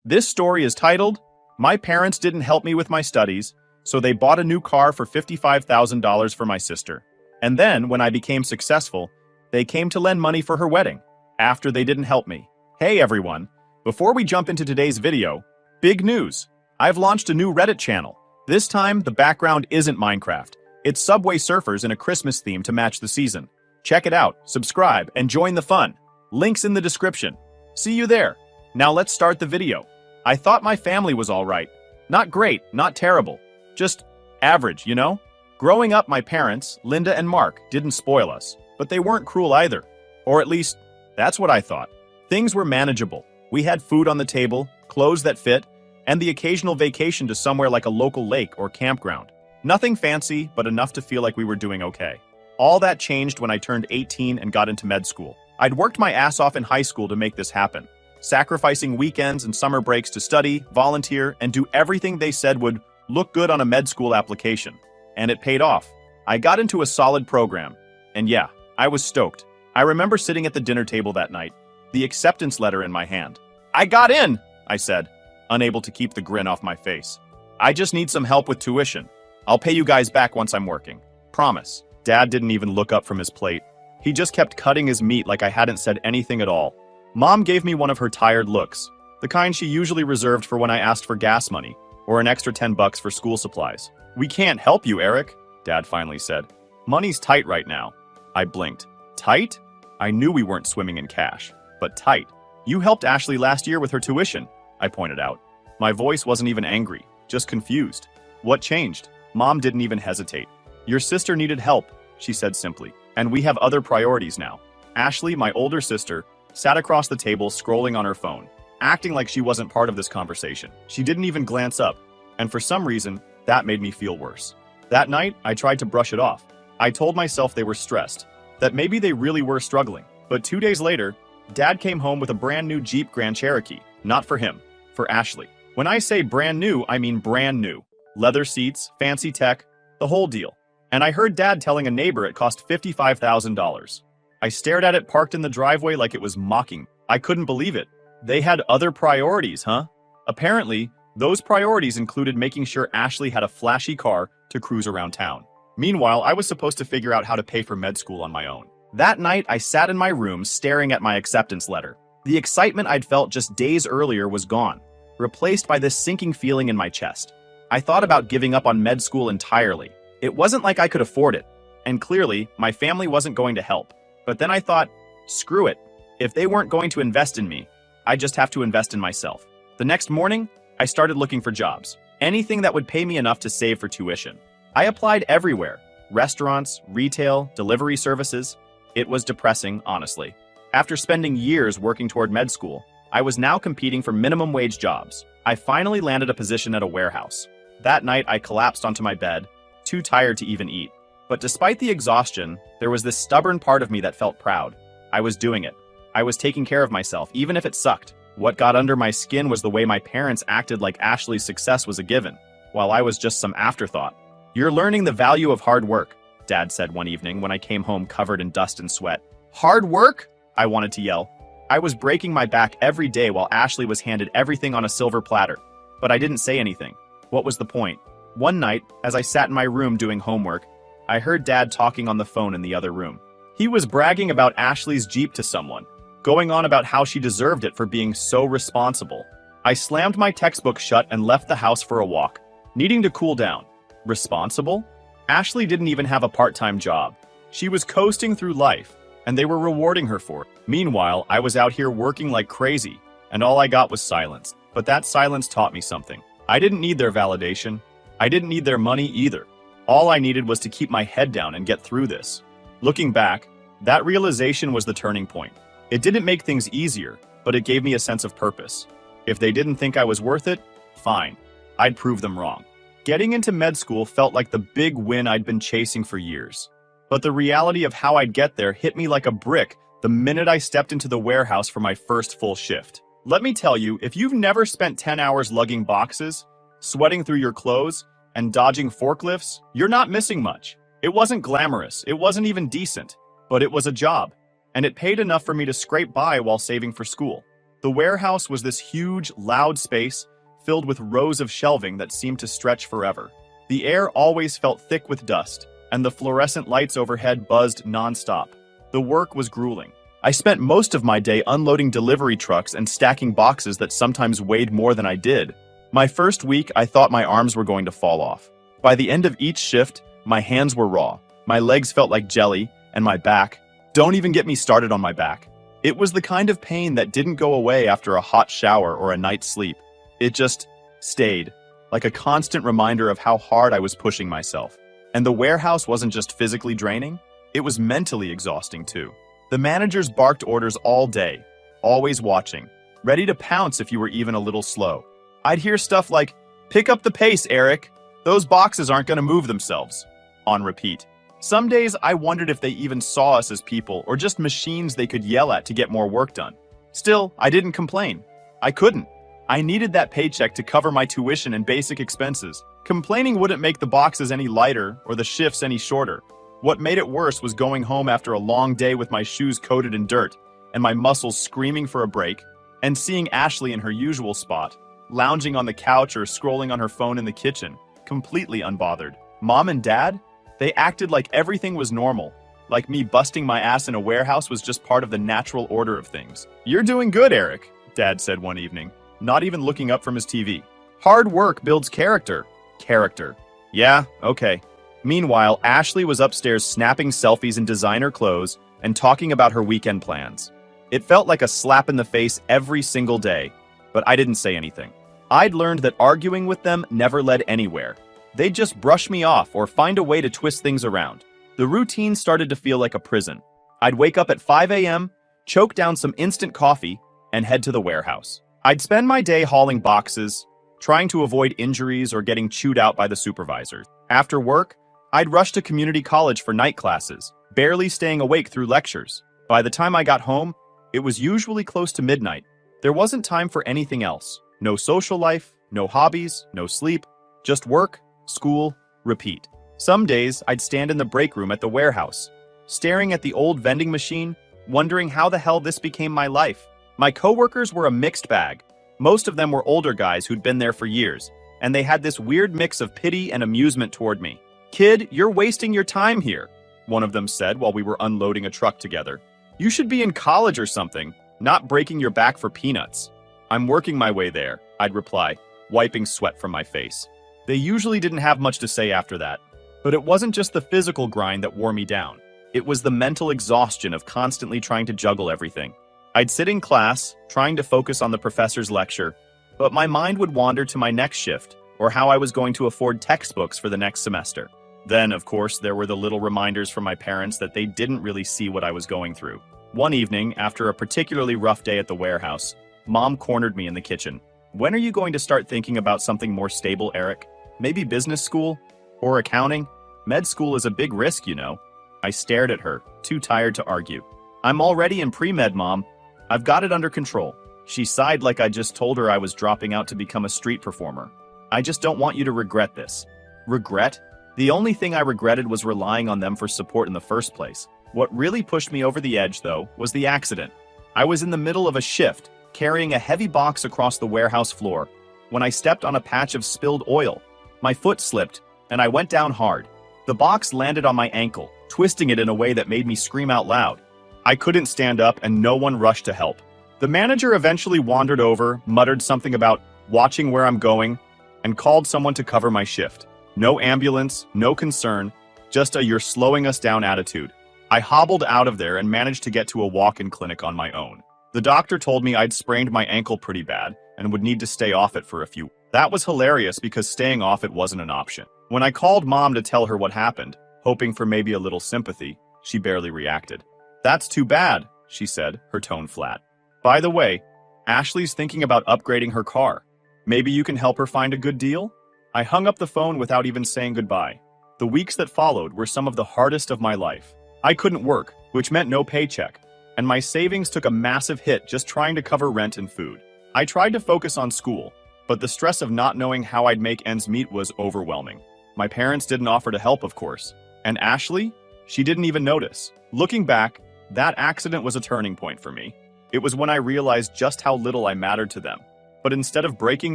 This story is titled, My Parents Didn't Help Me with My Studies, so they bought a new car for $55,000 for my sister. And then, when I became successful, they came to lend money for her wedding, after they didn't help me. Hey everyone, before we jump into today's video, big news! I've launched a new Reddit channel. This time, the background isn't Minecraft. It's Subway Surfers in a Christmas theme to match the season. Check it out, subscribe, and join the fun. Links in the description. See you there. Now let's start the video. I thought my family was alright. Not great, not terrible. Just average, you know? Growing up, my parents, Linda and Mark, didn't spoil us, but they weren't cruel either. Or at least, that's what I thought. Things were manageable. We had food on the table, clothes that fit, and the occasional vacation to somewhere like a local lake or campground. Nothing fancy, but enough to feel like we were doing okay. All that changed when I turned 18 and got into med school. I'd worked my ass off in high school to make this happen, sacrificing weekends and summer breaks to study, volunteer, and do everything they said would look good on a med school application. And it paid off. I got into a solid program. And yeah, I was stoked. I remember sitting at the dinner table that night, the acceptance letter in my hand. I got in, I said, unable to keep the grin off my face. I just need some help with tuition. I'll pay you guys back once I'm working. Promise. Dad didn't even look up from his plate. He just kept cutting his meat like I hadn't said anything at all. Mom gave me one of her tired looks, the kind she usually reserved for when I asked for gas money, or an extra $10 for school supplies. We can't help you, Eric, Dad finally said. Money's tight right now. I blinked. Tight? I knew we weren't swimming in cash, but tight. You helped Ashley last year with her tuition, I pointed out. My voice wasn't even angry, just confused. What changed? Mom didn't even hesitate. Your sister needed help, she said simply, and we have other priorities now. Ashley, my older sister, sat across the table scrolling on her phone, acting like she wasn't part of this conversation. She didn't even glance up, and for some reason, that made me feel worse. That night, I tried to brush it off. I told myself they were stressed, that maybe they really were struggling. But 2 days later, Dad came home with a brand new Jeep Grand Cherokee. Not for him, for Ashley. When I say brand new, I mean brand new. Leather seats, fancy tech, the whole deal. And I heard Dad telling a neighbor it cost $55,000. I stared at it parked in the driveway like it was mocking. I couldn't believe it. They had other priorities, huh? Apparently, those priorities included making sure Ashley had a flashy car to cruise around town. Meanwhile, I was supposed to figure out how to pay for med school on my own. That night, I sat in my room staring at my acceptance letter. The excitement I'd felt just days earlier was gone, replaced by this sinking feeling in my chest. I thought about giving up on med school entirely. It wasn't like I could afford it, and clearly, my family wasn't going to help. But then I thought, screw it. If they weren't going to invest in me, I'd just have to invest in myself. The next morning, I started looking for jobs. Anything that would pay me enough to save for tuition. I applied everywhere. Restaurants, retail, delivery services. It was depressing, honestly. After spending years working toward med school, I was now competing for minimum wage jobs. I finally landed a position at a warehouse. That night, I collapsed onto my bed, too tired to even eat. But despite the exhaustion, there was this stubborn part of me that felt proud. I was doing it. I was taking care of myself, even if it sucked. What got under my skin was the way my parents acted like Ashley's success was a given, while I was just some afterthought. You're learning the value of hard work, Dad said one evening when I came home covered in dust and sweat. Hard work? I wanted to yell. I was breaking my back every day while Ashley was handed everything on a silver platter. But I didn't say anything. What was the point? One night, as I sat in my room doing homework, I heard Dad talking on the phone in the other room. He was bragging about Ashley's Jeep to someone, going on about how she deserved it for being so responsible. I slammed my textbook shut and left the house for a walk, needing to cool down. Responsible? Ashley didn't even have a part-time job. She was coasting through life, and they were rewarding her for it. Meanwhile, I was out here working like crazy, and all I got was silence. But that silence taught me something. I didn't need their validation. I didn't need their money either. All I needed was to keep my head down and get through this. Looking back, that realization was the turning point. It didn't make things easier, but it gave me a sense of purpose. If they didn't think I was worth it, fine. I'd prove them wrong. Getting into med school felt like the big win I'd been chasing for years. But the reality of how I'd get there hit me like a brick the minute I stepped into the warehouse for my first full shift. Let me tell you, if you've never spent 10 hours lugging boxes, sweating through your clothes, and dodging forklifts, you're not missing much. It wasn't glamorous, it wasn't even decent, but it was a job, and it paid enough for me to scrape by while saving for school. The warehouse was this huge, loud space filled with rows of shelving that seemed to stretch forever. The air always felt thick with dust, and the fluorescent lights overhead buzzed nonstop. The work was grueling. I spent most of my day unloading delivery trucks and stacking boxes that sometimes weighed more than I did. My first week, I thought my arms were going to fall off. By the end of each shift, my hands were raw, my legs felt like jelly, and my back, don't even get me started on my back. It was the kind of pain that didn't go away after a hot shower or a night's sleep. It just stayed, like a constant reminder of how hard I was pushing myself. And the warehouse wasn't just physically draining, it was mentally exhausting too. The managers barked orders all day, always watching, ready to pounce if you were even a little slow. I'd hear stuff like, "Pick up the pace, Eric. Those boxes aren't going to move themselves," on repeat. Some days I wondered if they even saw us as people or just machines they could yell at to get more work done. Still, I didn't complain. I couldn't. I needed that paycheck to cover my tuition and basic expenses. Complaining wouldn't make the boxes any lighter or the shifts any shorter. What made it worse was going home after a long day with my shoes coated in dirt and my muscles screaming for a break, and seeing Ashley in her usual spot, lounging on the couch or scrolling on her phone in the kitchen, completely unbothered. Mom and Dad? They acted like everything was normal, like me busting my ass in a warehouse was just part of the natural order of things. "You're doing good, Eric," Dad said one evening, not even looking up from his TV. "Hard work builds character." Character. Yeah, okay. Meanwhile, Ashley was upstairs snapping selfies in designer clothes and talking about her weekend plans. It felt like a slap in the face every single day, but I didn't say anything. I'd learned that arguing with them never led anywhere. They'd just brush me off or find a way to twist things around. The routine started to feel like a prison. I'd wake up at 5 a.m., choke down some instant coffee, and head to the warehouse. I'd spend my day hauling boxes, trying to avoid injuries or getting chewed out by the supervisors. After work, I'd rush to community college for night classes, barely staying awake through lectures. By the time I got home, it was usually close to midnight. There wasn't time for anything else. No social life, no hobbies, no sleep, just work, school, repeat. Some days, I'd stand in the break room at the warehouse, staring at the old vending machine, wondering how the hell this became my life. My coworkers were a mixed bag. Most of them were older guys who'd been there for years, and they had this weird mix of pity and amusement toward me. "Kid, you're wasting your time here," one of them said while we were unloading a truck together. "You should be in college or something, not breaking your back for peanuts." "I'm working my way there," I'd reply, wiping sweat from my face. They usually didn't have much to say after that. But it wasn't just the physical grind that wore me down. It was the mental exhaustion of constantly trying to juggle everything. I'd sit in class, trying to focus on the professor's lecture, but my mind would wander to my next shift, or how I was going to afford textbooks for the next semester. Then, of course, there were the little reminders from my parents that they didn't really see what I was going through. One evening, after a particularly rough day at the warehouse, Mom cornered me in the kitchen. "When are you going to start thinking about something more stable, Eric? Maybe business school? Or accounting? Med school is a big risk, you know." I stared at her, too tired to argue. "I'm already in pre-med, Mom. I've got it under control." She sighed like I just told her I was dropping out to become a street performer. "I just don't want you to regret this." Regret? The only thing I regretted was relying on them for support in the first place. What really pushed me over the edge, though, was the accident. I was in the middle of a shift, carrying a heavy box across the warehouse floor, when I stepped on a patch of spilled oil. My foot slipped, and I went down hard. The box landed on my ankle, twisting it in a way that made me scream out loud. I couldn't stand up, and no one rushed to help. The manager eventually wandered over, muttered something about watching where I'm going, and called someone to cover my shift. No ambulance, no concern, just a "you're slowing us down" attitude. I hobbled out of there and managed to get to a walk-in clinic on my own. The doctor told me I'd sprained my ankle pretty bad and would need to stay off it for a few. That was hilarious because staying off it wasn't an option. When I called Mom to tell her what happened, hoping for maybe a little sympathy, she barely reacted. "That's too bad," she said, her tone flat. "By the way, Ashley's thinking about upgrading her car. Maybe you can help her find a good deal?" I hung up the phone without even saying goodbye. The weeks that followed were some of the hardest of my life. I couldn't work, which meant no paycheck, and my savings took a massive hit just trying to cover rent and food. I tried to focus on school, but the stress of not knowing how I'd make ends meet was overwhelming. My parents didn't offer to help, of course. And Ashley? She didn't even notice. Looking back, that accident was a turning point for me. It was when I realized just how little I mattered to them. But instead of breaking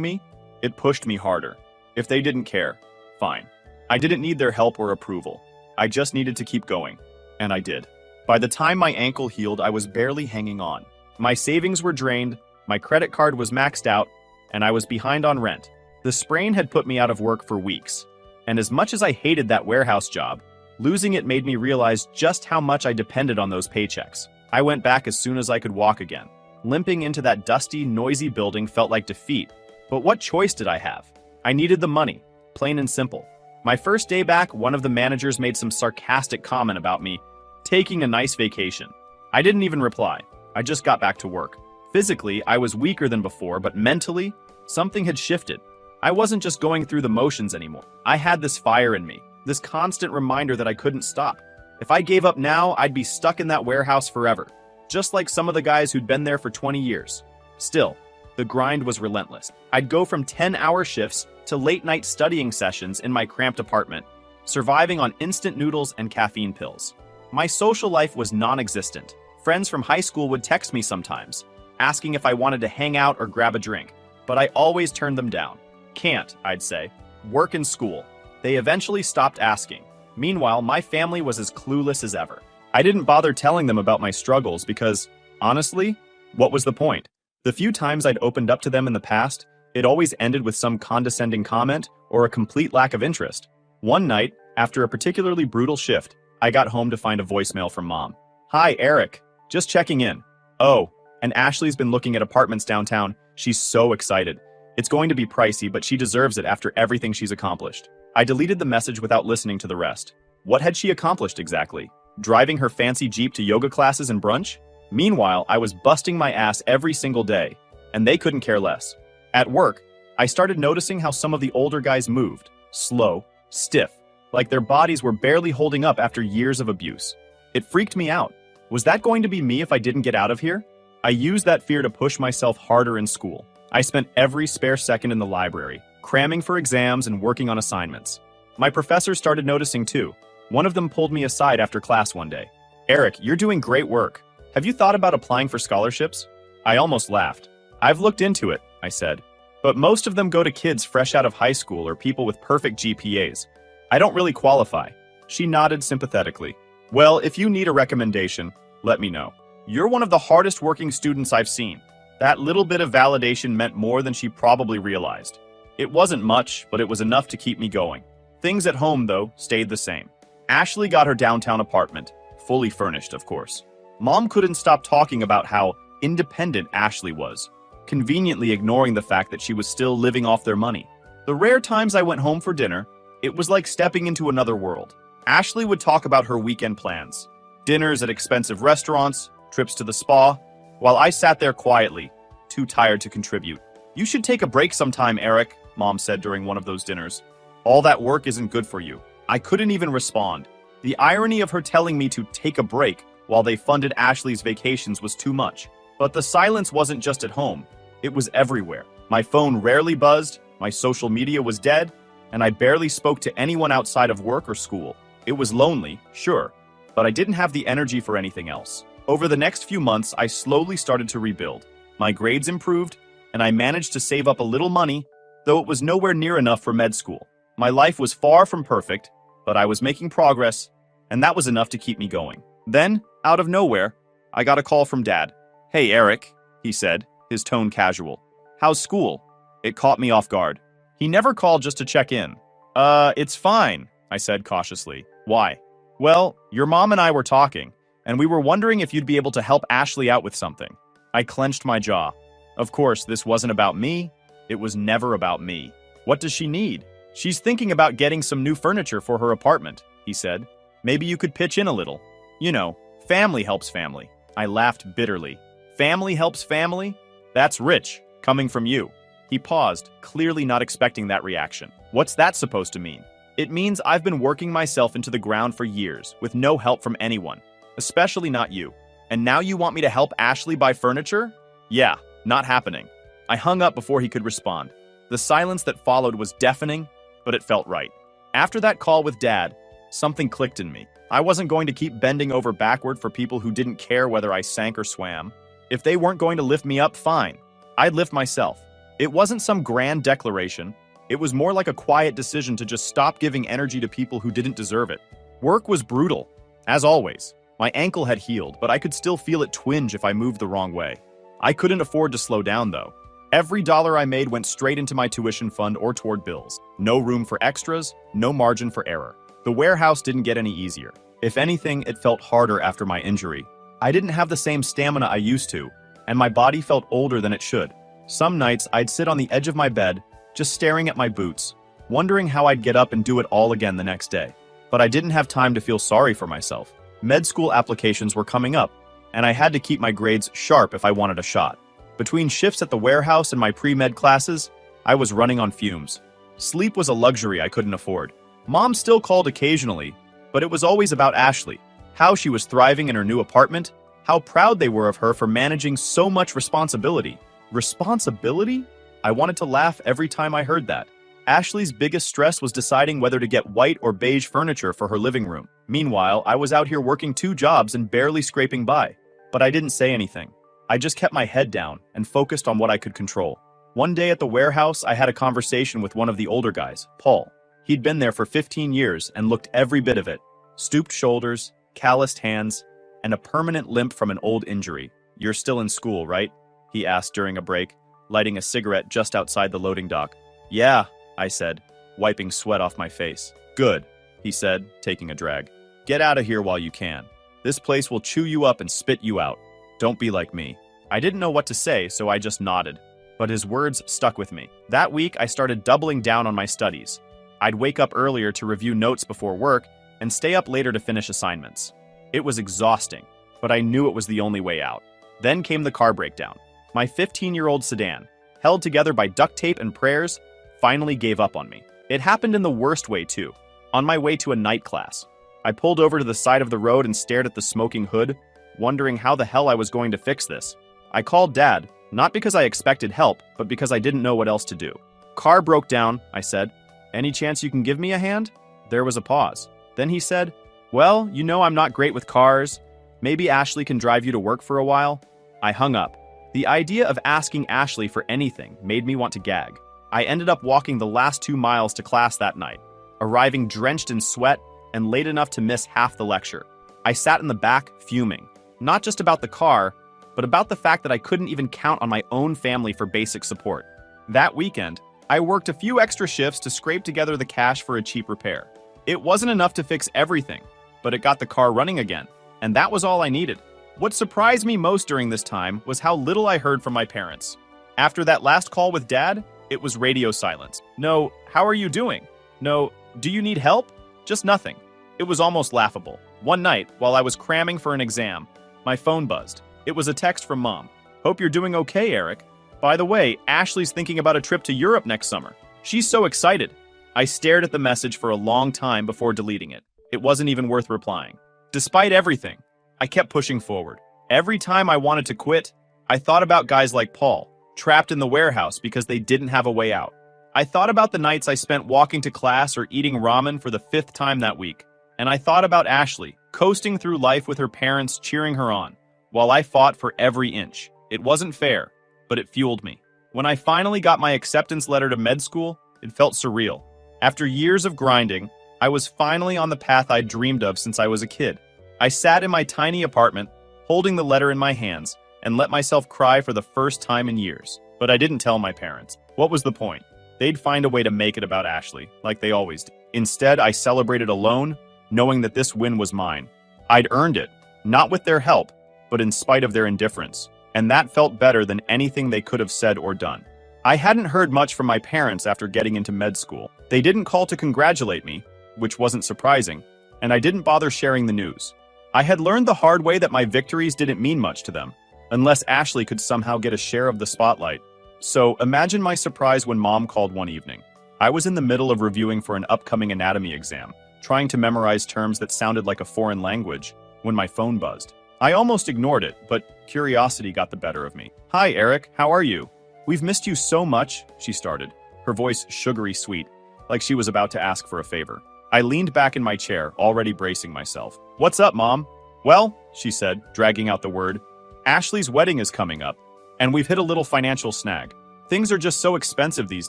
me, it pushed me harder. If they didn't care, fine. I didn't need their help or approval. I just needed to keep going. And I did. By the time my ankle healed, I was barely hanging on. My savings were drained, my credit card was maxed out, and I was behind on rent. The sprain had put me out of work for weeks. And as much as I hated that warehouse job, losing it made me realize just how much I depended on those paychecks. I went back as soon as I could walk again. Limping into that dusty, noisy building felt like defeat. But what choice did I have? I needed the money, plain and simple. My first day back, one of the managers made some sarcastic comment about me taking a nice vacation. I didn't even reply. I just got back to work. Physically, I was weaker than before, but mentally, something had shifted. I wasn't just going through the motions anymore. I had this fire in me, this constant reminder that I couldn't stop. If I gave up now, I'd be stuck in that warehouse forever, just like some of the guys who'd been there for 20 years. Still, the grind was relentless. I'd go from 10-hour shifts to late-night studying sessions in my cramped apartment, surviving on instant noodles and caffeine pills. My social life was non-existent. Friends from high school would text me sometimes, asking if I wanted to hang out or grab a drink, but I always turned them down. Can't, I'd say. Work and school. They eventually stopped asking. Meanwhile, my family was as clueless as ever. I didn't bother telling them about my struggles because, honestly, what was the point? The few times I'd opened up to them in the past, it always ended with some condescending comment or a complete lack of interest. One night, after a particularly brutal shift, I got home to find a voicemail from Mom. "Hi, Eric. Just checking in. Oh, and Ashley's been looking at apartments downtown. She's so excited. It's going to be pricey, but she deserves it after everything she's accomplished." I deleted the message without listening to the rest. What had she accomplished exactly? Driving her fancy Jeep to yoga classes and brunch? Meanwhile, I was busting my ass every single day, and they couldn't care less. At work, I started noticing how some of the older guys moved, slow, stiff, like their bodies were barely holding up after years of abuse. It freaked me out. Was that going to be me if I didn't get out of here? I used that fear to push myself harder in school. I spent every spare second in the library, cramming for exams and working on assignments. My professors started noticing too. One of them pulled me aside after class one day. "Eric, you're doing great work. Have you thought about applying for scholarships?" I almost laughed. "I've looked into it," I said. "But most of them go to kids fresh out of high school or people with perfect GPAs. I don't really qualify." She nodded sympathetically. "Well, if you need a recommendation, let me know. You're one of the hardest working students I've seen." That little bit of validation meant more than she probably realized. It wasn't much, but it was enough to keep me going. Things at home, though, stayed the same. Ashley got her downtown apartment, fully furnished, of course. Mom couldn't stop talking about how independent Ashley was, conveniently ignoring the fact that she was still living off their money. The rare times I went home for dinner, it was like stepping into another world. Ashley would talk about her weekend plans, dinners at expensive restaurants, trips to the spa, while I sat there quietly, too tired to contribute. "You should take a break sometime, Eric," Mom said during one of those dinners. "All that work isn't good for you." I couldn't even respond. The irony of her telling me to take a break while they funded Ashley's vacations was too much. But the silence wasn't just at home. It was everywhere. My phone rarely buzzed, my social media was dead, and I barely spoke to anyone outside of work or school. It was lonely, sure, but I didn't have the energy for anything else. Over the next few months, I slowly started to rebuild. My grades improved, and I managed to save up a little money, though it was nowhere near enough for med school. My life was far from perfect, but I was making progress, and that was enough to keep me going. Then, out of nowhere, I got a call from Dad. "Hey, Eric," he said, his tone casual. "How's school?" It caught me off guard. He never called just to check in. It's fine," I said cautiously. "Why?" "Well, your mom and I were talking, and we were wondering if you'd be able to help Ashley out with something." I clenched my jaw. Of course, this wasn't about me. It was never about me. "What does she need?" "She's thinking about getting some new furniture for her apartment," he said. "Maybe you could pitch in a little. You know, family helps family." I laughed bitterly. "Family helps family? That's rich, coming from you." He paused, clearly not expecting that reaction. "What's that supposed to mean?" "It means I've been working myself into the ground for years, with no help from anyone, especially not you. And now you want me to help Ashley buy furniture? Yeah, not happening." I hung up before he could respond. The silence that followed was deafening, but it felt right. After that call with Dad, something clicked in me. I wasn't going to keep bending over backward for people who didn't care whether I sank or swam. If they weren't going to lift me up, fine. I'd lift myself. It wasn't some grand declaration. It was more like a quiet decision to just stop giving energy to people who didn't deserve it. Work was brutal, as always. My ankle had healed, but I could still feel it twinge if I moved the wrong way. I couldn't afford to slow down, though. Every dollar I made went straight into my tuition fund or toward bills. No room for extras, no margin for error. The warehouse didn't get any easier. If anything, it felt harder after my injury. I didn't have the same stamina I used to, and my body felt older than it should. Some nights, I'd sit on the edge of my bed, just staring at my boots, wondering how I'd get up and do it all again the next day. But I didn't have time to feel sorry for myself. Med school applications were coming up, and I had to keep my grades sharp if I wanted a shot. Between shifts at the warehouse and my pre-med classes, I was running on fumes. Sleep was a luxury I couldn't afford. Mom still called occasionally, but it was always about Ashley, how she was thriving in her new apartment, how proud they were of her for managing so much responsibility. Responsibility? I wanted to laugh every time I heard that. Ashley's biggest stress was deciding whether to get white or beige furniture for her living room. Meanwhile, I was out here working 2 jobs and barely scraping by. But I didn't say anything. I just kept my head down and focused on what I could control. One day at the warehouse, I had a conversation with one of the older guys, Paul. He'd been there for 15 years and looked every bit of it. Stooped shoulders, calloused hands, and a permanent limp from an old injury. "You're still in school, right?" he asked during a break, lighting a cigarette just outside the loading dock. "Yeah," I said, wiping sweat off my face. "Good," he said, taking a drag. "Get out of here while you can. This place will chew you up and spit you out. Don't be like me." I didn't know what to say, so I just nodded. But his words stuck with me. That week, I started doubling down on my studies. I'd wake up earlier to review notes before work and stay up later to finish assignments. It was exhausting, but I knew it was the only way out. Then came the car breakdown. My 15-year-old sedan, held together by duct tape and prayers, finally gave up on me. It happened in the worst way, too. On my way to a night class, I pulled over to the side of the road and stared at the smoking hood, wondering how the hell I was going to fix this. I called Dad, not because I expected help, but because I didn't know what else to do. "Car broke down," I said. "Any chance you can give me a hand?" There was a pause. Then he said, "Well, you know I'm not great with cars. Maybe Ashley can drive you to work for a while." I hung up. The idea of asking Ashley for anything made me want to gag. I ended up walking the last 2 miles to class that night, arriving drenched in sweat and late enough to miss half the lecture. I sat in the back, fuming, not just about the car, but about the fact that I couldn't even count on my own family for basic support. That weekend, I worked a few extra shifts to scrape together the cash for a cheap repair. It wasn't enough to fix everything, but it got the car running again, and that was all I needed. What surprised me most during this time was how little I heard from my parents. After that last call with Dad, it was radio silence. No, "How are you doing?" No, "Do you need help?" Just nothing. It was almost laughable. One night, while I was cramming for an exam, my phone buzzed. It was a text from Mom. "Hope you're doing okay, Eric. By the way, Ashley's thinking about a trip to Europe next summer. She's so excited." I stared at the message for a long time before deleting it. It wasn't even worth replying. Despite everything, I kept pushing forward. Every time I wanted to quit, I thought about guys like Paul, trapped in the warehouse because they didn't have a way out. I thought about the nights I spent walking to class or eating ramen for the 5th time that week. And I thought about Ashley, coasting through life with her parents cheering her on, while I fought for every inch. It wasn't fair, but it fueled me. When I finally got my acceptance letter to med school, it felt surreal. After years of grinding, I was finally on the path I'd dreamed of since I was a kid. I sat in my tiny apartment, holding the letter in my hands, and let myself cry for the first time in years. But I didn't tell my parents. What was the point? They'd find a way to make it about Ashley, like they always did. Instead, I celebrated alone, knowing that this win was mine. I'd earned it, not with their help, but in spite of their indifference. And that felt better than anything they could have said or done. I hadn't heard much from my parents after getting into med school. They didn't call to congratulate me, which wasn't surprising, and I didn't bother sharing the news. I had learned the hard way that my victories didn't mean much to them, unless Ashley could somehow get a share of the spotlight. So imagine my surprise when Mom called one evening. I was in the middle of reviewing for an upcoming anatomy exam, trying to memorize terms that sounded like a foreign language, when my phone buzzed. I almost ignored it, but curiosity got the better of me. "Hi, Eric, how are you? We've missed you so much," she started, her voice sugary sweet, like she was about to ask for a favor. I leaned back in my chair, already bracing myself. "What's up, Mom?" "Well," she said, dragging out the word, Ashley's wedding is coming up, and we've hit a little financial snag. Things are just so expensive these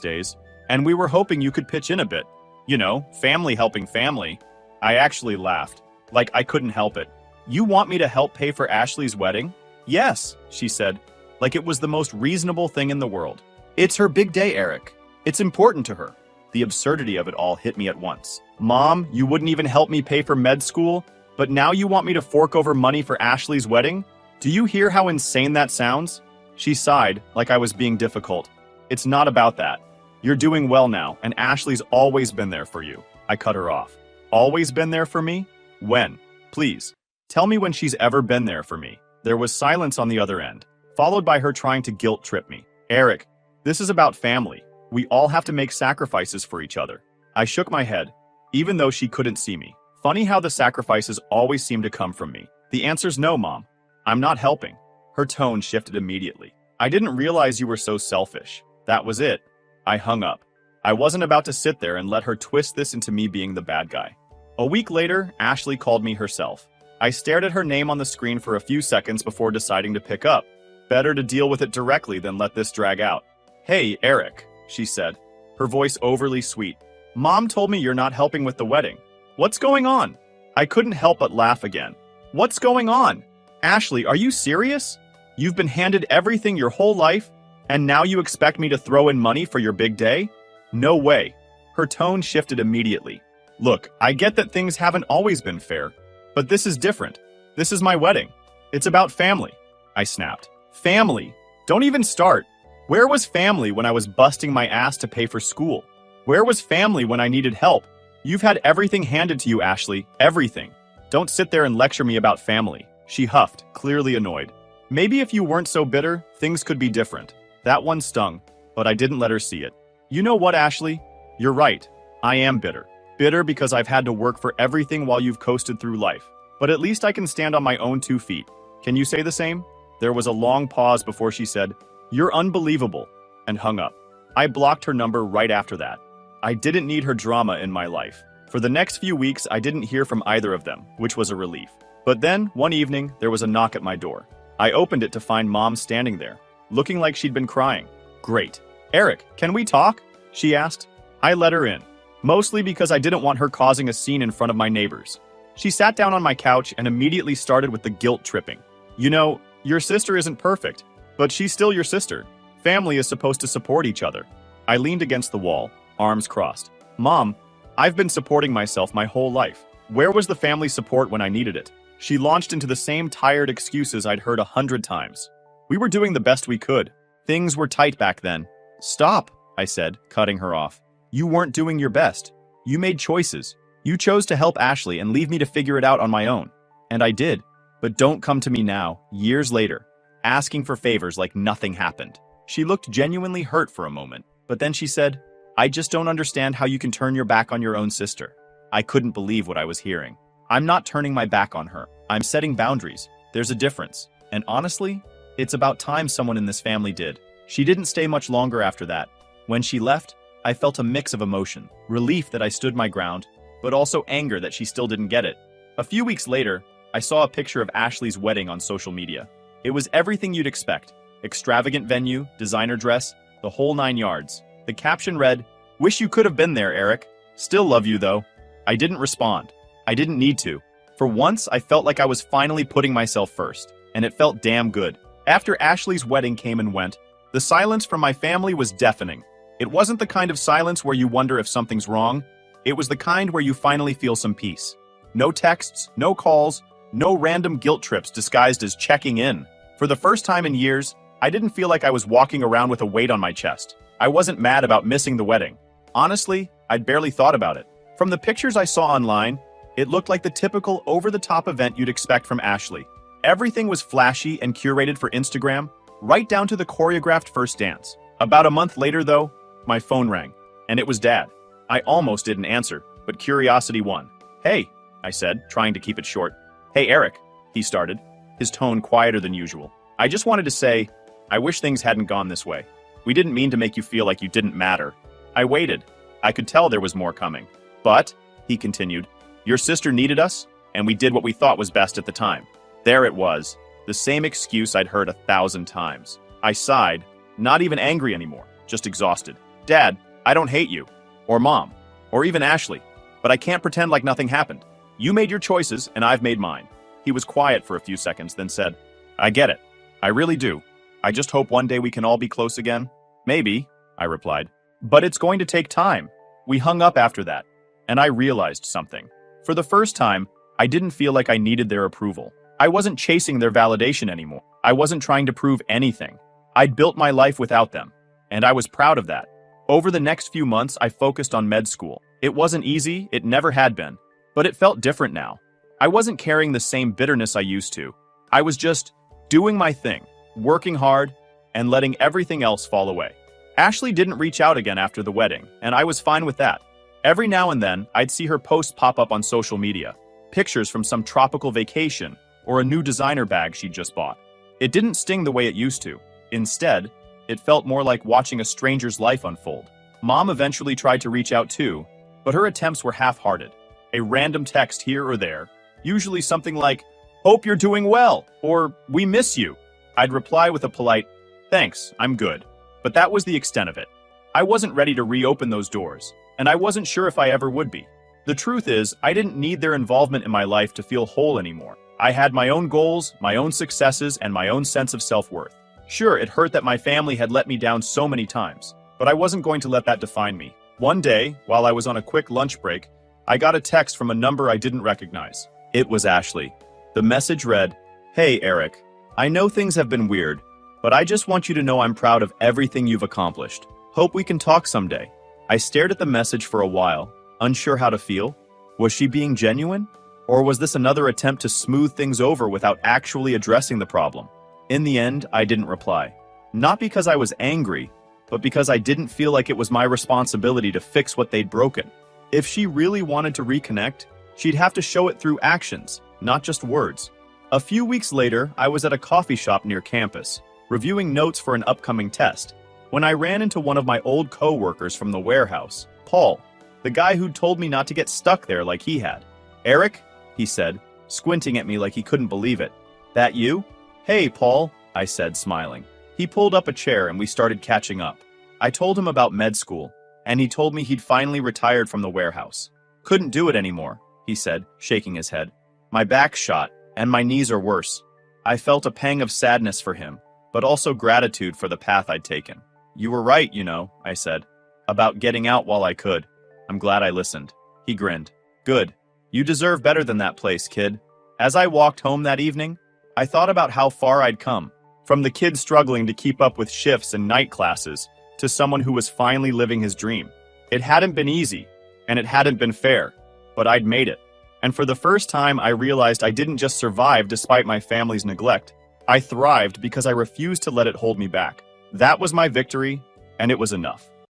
days, and we were hoping you could pitch in a bit. You know, family helping family. I actually laughed, like I couldn't help it. You want me to help pay for Ashley's wedding? Yes, she said, like it was the most reasonable thing in the world. It's her big day, Eric. It's important to her. The absurdity of it all hit me at once. Mom, you wouldn't even help me pay for med school, but now you want me to fork over money for Ashley's wedding? Do you hear how insane that sounds? She sighed, like I was being difficult. It's not about that. You're doing well now, and Ashley's always been there for you. I cut her off. Always been there for me? When? Please. Tell me when she's ever been there for me. There was silence on the other end, followed by her trying to guilt trip me. Eric, this is about family. We all have to make sacrifices for each other. I shook my head, even though she couldn't see me. Funny how the sacrifices always seem to come from me. The answer's no, Mom. I'm not helping. Her tone shifted immediately. I didn't realize you were so selfish. That was it. I hung up. I wasn't about to sit there and let her twist this into me being the bad guy. A week later, Ashley called me herself. I stared at her name on the screen for a few seconds before deciding to pick up. Better to deal with it directly than let this drag out. Hey, Eric, she said, her voice overly sweet. Mom told me you're not helping with the wedding. What's going on? I couldn't help but laugh again. What's going on? Ashley, are you serious? You've been handed everything your whole life, and now you expect me to throw in money for your big day? No way. Her tone shifted immediately. Look, I get that things haven't always been fair, but this is different. This is my wedding. It's about family. I snapped. Family? Don't even start. Where was family when I was busting my ass to pay for school? Where was family when I needed help? You've had everything handed to you, Ashley. Everything. Don't sit there and lecture me about family. She huffed, clearly annoyed. Maybe if you weren't so bitter, things could be different. That one stung, but I didn't let her see it. You know what, Ashley? You're right. I am bitter. Bitter because I've had to work for everything while you've coasted through life. But at least I can stand on my own 2 feet. Can you say the same? There was a long pause before she said, "You're unbelievable," and hung up. I blocked her number right after that. I didn't need her drama in my life. For the next few weeks, I didn't hear from either of them, which was a relief. But then, one evening, there was a knock at my door. I opened it to find Mom standing there, looking like she'd been crying. Great. Eric, can we talk? She asked. I let her in, mostly because I didn't want her causing a scene in front of my neighbors. She sat down on my couch and immediately started with the guilt tripping. You know, your sister isn't perfect, but she's still your sister. Family is supposed to support each other. I leaned against the wall, arms crossed. Mom, I've been supporting myself my whole life. Where was the family support when I needed it? She launched into the same tired excuses I'd heard 100 times. We were doing the best we could. Things were tight back then. Stop, I said, cutting her off. You weren't doing your best. You made choices. You chose to help Ashley and leave me to figure it out on my own. And I did. But don't come to me now, years later, asking for favors like nothing happened. She looked genuinely hurt for a moment, but then she said, I just don't understand how you can turn your back on your own sister. I couldn't believe what I was hearing. I'm not turning my back on her. I'm setting boundaries. There's a difference. And honestly, it's about time someone in this family did. She didn't stay much longer after that. When she left, I felt a mix of emotion, relief that I stood my ground, but also anger that she still didn't get it. A few weeks later, I saw a picture of Ashley's wedding on social media. It was everything you'd expect. Extravagant venue, designer dress, the whole 9 yards. The caption read, "Wish you could have been there, Eric. Still love you, though." I didn't respond. I didn't need to. For once, I felt like I was finally putting myself first, and it felt damn good. After Ashley's wedding came and went, the silence from my family was deafening. It wasn't the kind of silence where you wonder if something's wrong. It was the kind where you finally feel some peace. No texts, no calls, no random guilt trips disguised as checking in. For the first time in years, I didn't feel like I was walking around with a weight on my chest. I wasn't mad about missing the wedding. Honestly, I'd barely thought about it. From the pictures I saw online, it looked like the typical over-the-top event you'd expect from Ashley. Everything was flashy and curated for Instagram, right down to the choreographed first dance. About a month later, though, my phone rang, and it was Dad. I almost didn't answer, but curiosity won. Hey, I said, trying to keep it short. Hey, Eric, he started, his tone quieter than usual. I just wanted to say, I wish things hadn't gone this way. We didn't mean to make you feel like you didn't matter. I waited. I could tell there was more coming. But, he continued, your sister needed us, and we did what we thought was best at the time. There it was, The same excuse I'd heard 1,000 times. I sighed, not even angry anymore, just exhausted. Dad, I don't hate you. Or Mom. Or even Ashley. But I can't pretend like nothing happened. You made your choices, and I've made mine. He was quiet for a few seconds, then said, I get it. I really do. I just hope one day we can all be close again. Maybe, I replied. But it's going to take time. We hung up after that, and I realized something. For the first time, I didn't feel like I needed their approval. I wasn't chasing their validation anymore. I wasn't trying to prove anything. I'd built my life without them, and I was proud of that. Over the next few months, I focused on med school. It wasn't easy, it never had been, but it felt different now. I wasn't carrying the same bitterness I used to. I was just doing my thing, working hard, and letting everything else fall away. Ashley didn't reach out again after the wedding, and I was fine with that. Every now and then, I'd see her posts pop up on social media, pictures from some tropical vacation or a new designer bag she'd just bought. It didn't sting the way it used to. Instead, it felt more like watching a stranger's life unfold. Mom eventually tried to reach out too, but her attempts were half-hearted. A random text here or there, usually something like, "Hope you're doing well," or "We miss you." I'd reply with a polite, "Thanks, I'm good." But that was the extent of it. I wasn't ready to reopen those doors, and I wasn't sure if I ever would be. The truth is, I didn't need their involvement in my life to feel whole anymore. I had my own goals, my own successes, and my own sense of self-worth. Sure, it hurt that my family had let me down so many times, but I wasn't going to let that define me. One day, while I was on a quick lunch break, I got a text from a number I didn't recognize. It was Ashley. The message read, "Hey, Eric. I know things have been weird, but I just want you to know I'm proud of everything you've accomplished. Hope we can talk someday." I stared at the message for a while, unsure how to feel. Was she being genuine? Or was this another attempt to smooth things over without actually addressing the problem? In the end, I didn't reply. Not because I was angry, but because I didn't feel like it was my responsibility to fix what they'd broken. If she really wanted to reconnect, she'd have to show it through actions, not just words. A few weeks later, I was at a coffee shop near campus, reviewing notes for an upcoming test, when I ran into one of my old co-workers from the warehouse, Paul, the guy who'd told me not to get stuck there like he had. "Eric," he said, squinting at me like he couldn't believe it. "That you?" "Hey, Paul," I said, smiling. He pulled up a chair and we started catching up. I told him about med school, and he told me he'd finally retired from the warehouse. "Couldn't do it anymore," he said, shaking his head. "My back's shot, and my knees are worse." I felt a pang of sadness for him, but also gratitude for the path I'd taken. "You were right, you know," I said, "about getting out while I could. I'm glad I listened." He grinned. "Good. You deserve better than that place, kid." As I walked home that evening, I thought about how far I'd come, from the kid struggling to keep up with shifts and night classes, to someone who was finally living his dream. It hadn't been easy, and it hadn't been fair, but I'd made it. And for the first time, I realized I didn't just survive despite my family's neglect. I thrived because I refused to let it hold me back. That was my victory, and it was enough.